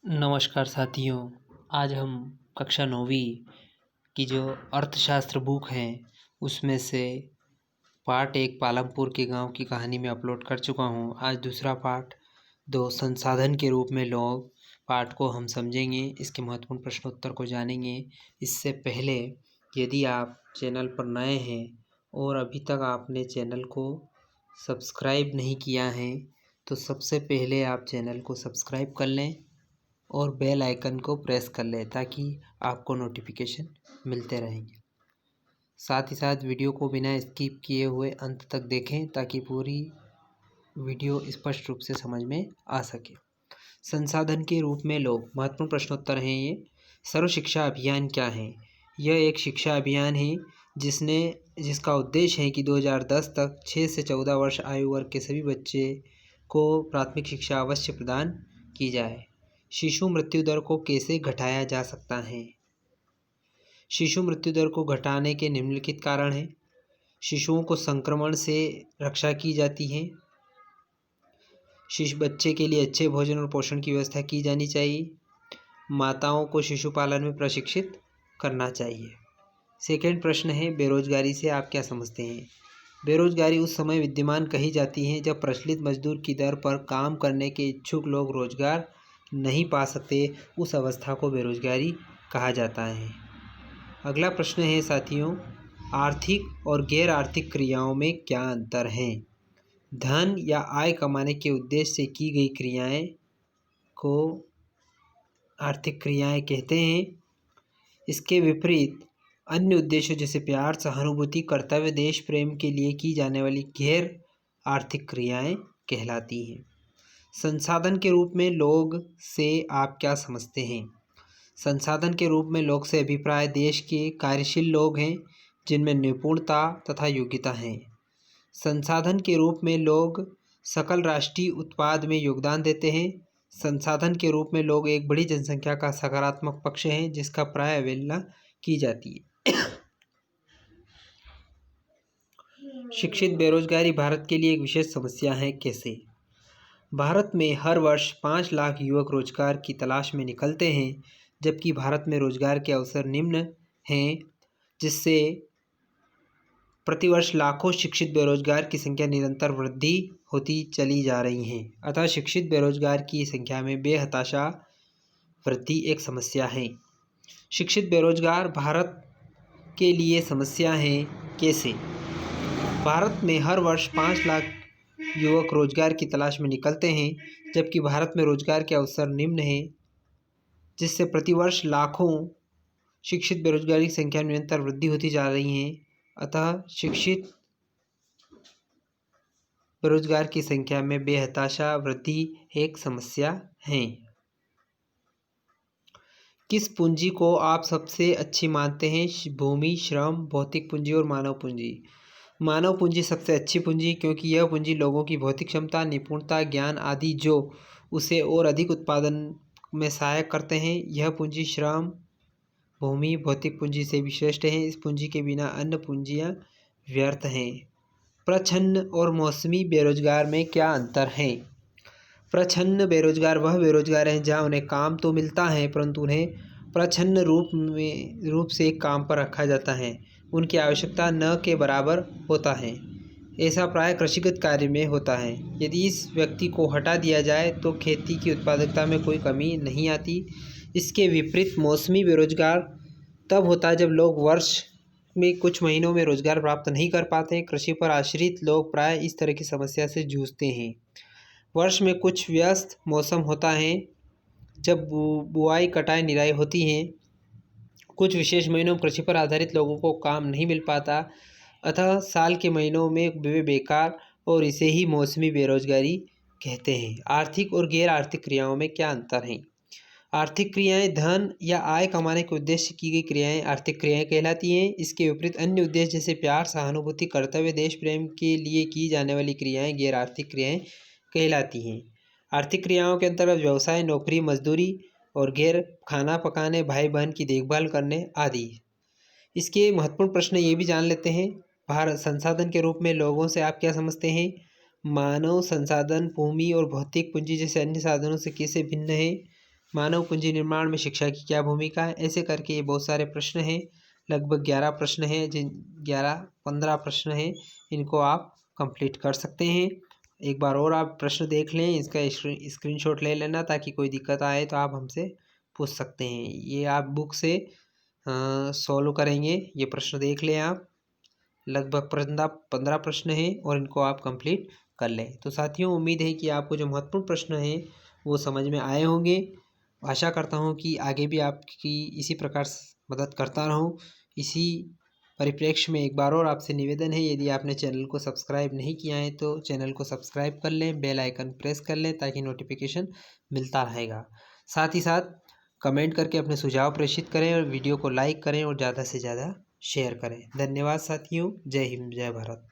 नमस्कार साथियों। आज हम कक्षा 9वीं की जो अर्थशास्त्र बुक है उसमें से पार्ट 1 पालमपुर के गांव की कहानी में अपलोड कर चुका हूं। आज दूसरा पार्ट 2 संसाधन के रूप में लोग पार्ट को हम समझेंगे, इसके महत्वपूर्ण प्रश्नोत्तर को जानेंगे। इससे पहले यदि आप चैनल पर नए हैं और अभी तक आपने चैनल को सब्सक्राइब नहीं किया है तो सबसे पहले आप चैनल को सब्सक्राइब कर लें और बेल आइकन को प्रेस कर लें ताकि आपको नोटिफिकेशन मिलते रहेंगे। साथ ही साथ वीडियो को बिना स्किप किए हुए अंत तक देखें ताकि पूरी वीडियो स्पष्ट रूप से समझ में आ सके। संसाधन के रूप में लोग महत्वपूर्ण प्रश्नोत्तर हैं ये। सर्व शिक्षा अभियान क्या है? यह एक शिक्षा अभियान है जिसका उद्देश्य है कि 2010 तक 6 से 14 वर्ष आयु वर्ग के सभी बच्चे को प्राथमिक शिक्षा अवश्य प्रदान की जाए। शिशु मृत्यु दर को कैसे घटाया जा सकता है? शिशु मृत्यु दर को घटाने के निम्नलिखित कारण हैं। शिशुओं को संक्रमण से रक्षा की जाती है। शिशु बच्चे के लिए अच्छे भोजन और पोषण की व्यवस्था की जानी चाहिए। माताओं को शिशु पालन में प्रशिक्षित करना चाहिए। सेकंड प्रश्न है, बेरोजगारी से आप क्या समझते हैं? बेरोजगारी उस समय विद्यमान कही जाती है जब प्रचलित मजदूर की दर पर काम करने के इच्छुक लोग रोजगार नहीं पा सकते, उस अवस्था को बेरोजगारी कहा जाता है। अगला प्रश्न है साथियों, आर्थिक और गैर आर्थिक क्रियाओं में क्या अंतर है? धन या आय कमाने के उद्देश्य से की गई क्रियाएं को आर्थिक क्रियाएं कहते हैं। इसके विपरीत अन्य उद्देश्यों जैसे प्यार, सहानुभूति, कर्तव्य, देश प्रेम के लिए की जाने वाली गैर आर्थिक क्रियाएं कहलाती हैं। संसाधन के रूप में लोग से आप क्या समझते हैं? संसाधन के रूप में लोग से अभिप्राय देश के कार्यशील लोग हैं जिनमें निपुणता तथा योग्यता है। संसाधन के रूप में लोग सकल राष्ट्रीय उत्पाद में योगदान देते हैं। संसाधन के रूप में लोग एक बड़ी जनसंख्या का सकारात्मक पक्ष है जिसका प्राय अवहेलना की जाती है। शिक्षित बेरोजगारी भारत के लिए एक विशेष समस्या है। कैसे? भारत में हर वर्ष 5 लाख युवक रोजगार की तलाश में निकलते हैं, जबकि भारत में रोजगार के अवसर निम्न हैं, जिससे प्रतिवर्ष लाखों शिक्षित बेरोजगार की संख्या निरंतर वृद्धि होती चली जा रही है। अतः शिक्षित बेरोजगार की संख्या में बेहताशा वृद्धि एक समस्या है। शिक्षित बेरोजगार भारत के लिए समस्या है। कैसे? भारत में हर वर्ष 5 लाख युवक रोजगार की तलाश में निकलते हैं, जबकि भारत में रोजगार के अवसर निम्न हैं, जिससे प्रतिवर्ष लाखों शिक्षित बेरोजगारी की संख्या में निरंतर वृद्धि होती जा रही है। अतः शिक्षित बेरोजगार की संख्या में बेहताशा वृद्धि एक समस्या है। किस पूंजी को आप सबसे अच्छी मानते हैं? भूमि, श्रम, भौतिक पूंजी और मानव पूंजी। मानव पूंजी सबसे अच्छी पूंजी, क्योंकि यह पूंजी लोगों की भौतिक क्षमता, निपुणता, ज्ञान आदि जो उसे और अधिक उत्पादन में सहायक करते हैं। यह पूंजी श्रम, भूमि, भौतिक पूंजी से भी श्रेष्ठ है। इस पूंजी के बिना अन्य पूंजियां व्यर्थ हैं। प्रच्छन्न और मौसमी बेरोजगार में क्या अंतर है? प्रच्छन्न बेरोजगार वह बेरोजगार हैं जहां उन्हें काम तो मिलता है परंतु उन्हें प्रच्छन्न रूप से काम पर रखा जाता है। उनकी आवश्यकता न के बराबर होता है। ऐसा प्राय कृषिगत कार्य में होता है। यदि इस व्यक्ति को हटा दिया जाए तो खेती की उत्पादकता में कोई कमी नहीं आती। इसके विपरीत मौसमी बेरोजगार तब होता है जब लोग वर्ष में कुछ महीनों में रोजगार प्राप्त नहीं कर पाते। कृषि पर आश्रित लोग प्राय इस तरह की समस्या से जूझते हैं। वर्ष में कुछ व्यस्त मौसम होता है जब बुआई, कटाई, निराई होती हैं। कुछ विशेष महीनों में कृषि पर आधारित लोगों को काम नहीं मिल पाता, अतः साल के महीनों में वे बेकार और इसे ही मौसमी बेरोजगारी कहते हैं। आर्थिक और गैर आर्थिक क्रियाओं में क्या अंतर है? आर्थिक क्रियाएं धन या आय कमाने के उद्देश्य से की गई क्रियाएं आर्थिक क्रियाएं कहलाती हैं। इसके विपरीत अन्य उद्देश्य जैसे प्यार, सहानुभूति, कर्तव्य, देश प्रेम के लिए की जाने वाली क्रियाएं गैर आर्थिक क्रियाएं कहलाती हैं। आर्थिक क्रियाओं के अंतर्गत व्यवसाय, नौकरी, मजदूरी और गैर खाना पकाने, भाई बहन की देखभाल करने आदि। इसके महत्वपूर्ण प्रश्न ये भी जान लेते हैं। भारत संसाधन के रूप में लोगों से आप क्या समझते हैं? मानव संसाधन भूमि और भौतिक पूंजी जैसे अन्य साधनों से कैसे भिन्न है? मानव पूंजी निर्माण में शिक्षा की क्या भूमिका है। ऐसे करके ये बहुत सारे प्रश्न हैं, लगभग 11 प्रश्न हैं, जिन 11-15 प्रश्न हैं, इनको आप कंप्लीट कर सकते हैं। एक बार और आप प्रश्न देख लें, इसका स्क्रीनशॉट ले लेना, ताकि कोई दिक्कत आए तो आप हमसे पूछ सकते हैं। ये आप बुक से सॉल्व करेंगे, ये प्रश्न देख लें आप। लगभग 15 प्रश्न हैं और इनको आप कंप्लीट कर लें। तो साथियों, उम्मीद है कि आपको जो महत्वपूर्ण प्रश्न हैं वो समझ में आए होंगे। आशा करता हूँ कि आगे भी आपकी इसी प्रकार मदद करता रहूँ। इसी परिप्रेक्ष्य में एक बार और आपसे निवेदन है, यदि आपने चैनल को सब्सक्राइब नहीं किया है तो चैनल को सब्सक्राइब कर लें, बेल आइकन प्रेस कर लें, ताकि नोटिफिकेशन मिलता रहेगा। साथ ही साथ कमेंट करके अपने सुझाव प्रेषित करें और वीडियो को लाइक करें और ज़्यादा से ज़्यादा शेयर करें। धन्यवाद साथियों। जय हिंद, जय भारत।